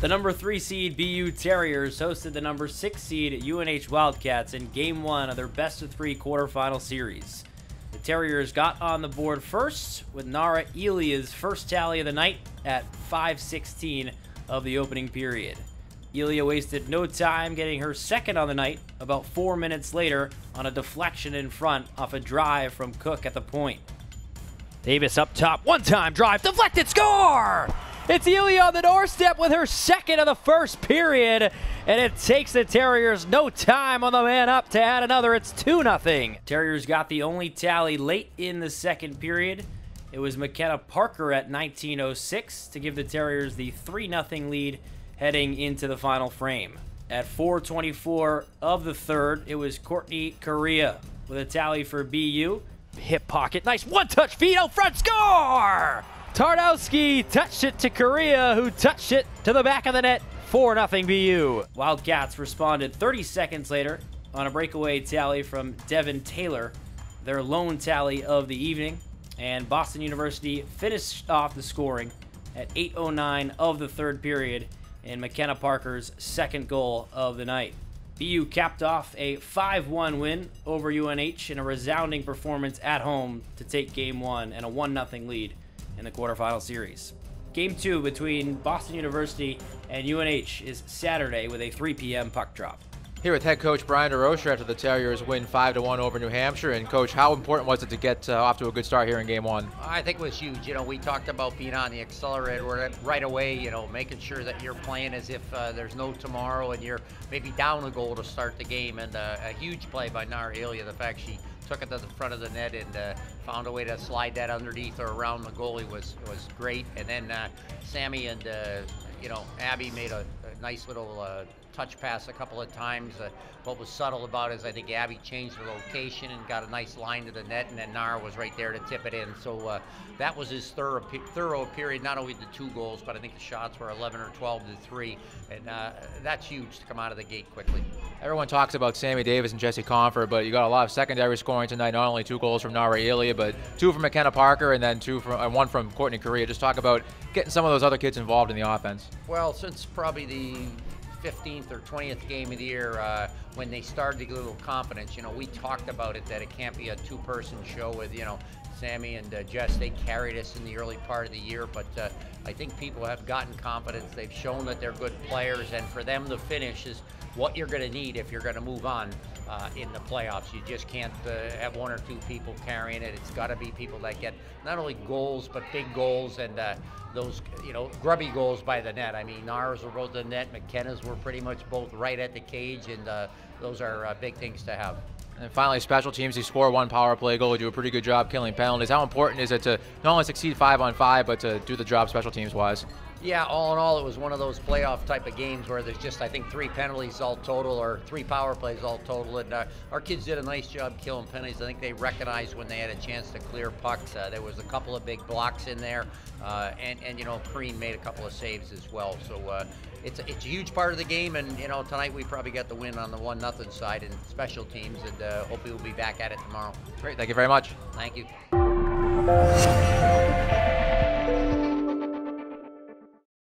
The number 3 seed BU Terriers hosted the number 6 seed UNH Wildcats in Game 1 of their best-of-3 quarterfinal series. The Terriers got on the board first with Nara Elia's first tally of the night at 5:16 of the opening period. Elia wasted no time getting her second on the night about 4 minutes later on a deflection in front off a drive from Cook at the point. Davis up top, one-time drive, deflected, score! It's Elia on the doorstep with her second of the first period, and it takes the Terriers no time on the man up to add another. It's 2-0. Terriers got the only tally late in the second period. It was McKenna Parker at 19:06 to give the Terriers the 3-0 lead heading into the final frame. At 4:24 of the third, it was Courtney Correa with a tally for BU. Hip pocket, nice one-touch feed out front, score! Tardowski touched it to Correa, who touched it to the back of the net. 4-0 BU. Wildcats responded 30 seconds later on a breakaway tally from Devin Taylor, their lone tally of the evening, and Boston University finished off the scoring at 8:09 of the third period in McKenna Parker's second goal of the night. BU capped off a 5-1 win over UNH in a resounding performance at home to take Game 1 and a 1-0 lead in the quarterfinal series. Game 2 between Boston University and UNH is Saturday with a 3 p.m. puck drop. Here with head coach Brian DeRocher after the Terriers win 5-1 over New Hampshire. And coach, how important was it to get off to a good start here in Game 1? I think it was huge. You know, we talked about being on the accelerator right away, you know, making sure that you're playing as if there's no tomorrow and you're maybe down a goal to start the game. And a huge play by Nara Elia, the fact she took it to the front of the net and found a way to slide that underneath or around the goalie was great. And then Sammy and, you know, Abby made a nice little touch pass a couple of times. What was subtle about it is I think Abby changed her location and got a nice line to the net, and then Nara was right there to tip it in. So that was his thorough period, not only the 2 goals, but I think the shots were 11 or 12 to 3, and that's huge to come out of the gate quickly. Everyone talks about Sammy Davis and Jesse Comfort, but you got a lot of secondary scoring tonight, not only 2 goals from Nara Elia, but 2 from McKenna Parker and then 1 from Courtney Correa. Just talk about getting some of those other kids involved in the offense. Well, since probably the 15th or 20th game of the year, when they started to get a little confidence, you know, we talked about it, that it can't be a 2-person show with, you know, Sammy and Jess. They carried us in the early part of the year, but I think people have gotten confidence. They've shown that they're good players, and for them to finish is what you're going to need if you're going to move on in the playoffs. You just can't have 1 or 2 people carrying it. It's got to be people that get not only goals, but big goals, and those, you know, grubby goals by the net. I mean, Nara's were both the net, McKenna's were pretty much both right at the cage, and those are big things to have. And finally, special teams. You score 1 power play goal. You do a pretty good job killing penalties. How important is it to not only succeed 5-on-5, but to do the job special teams wise? Yeah, all in all, it was one of those playoff type of games where there's just, I think, 3 penalties all total, or 3 power plays all total, and our kids did a nice job killing penalties. I think they recognized when they had a chance to clear pucks. There was a couple of big blocks in there, and you know, Crean made a couple of saves as well. So it's a huge part of the game, and you know, tonight we probably got the win on the 1-0 side in special teams, and hopefully we'll be back at it tomorrow. Great, thank you very much. Thank you.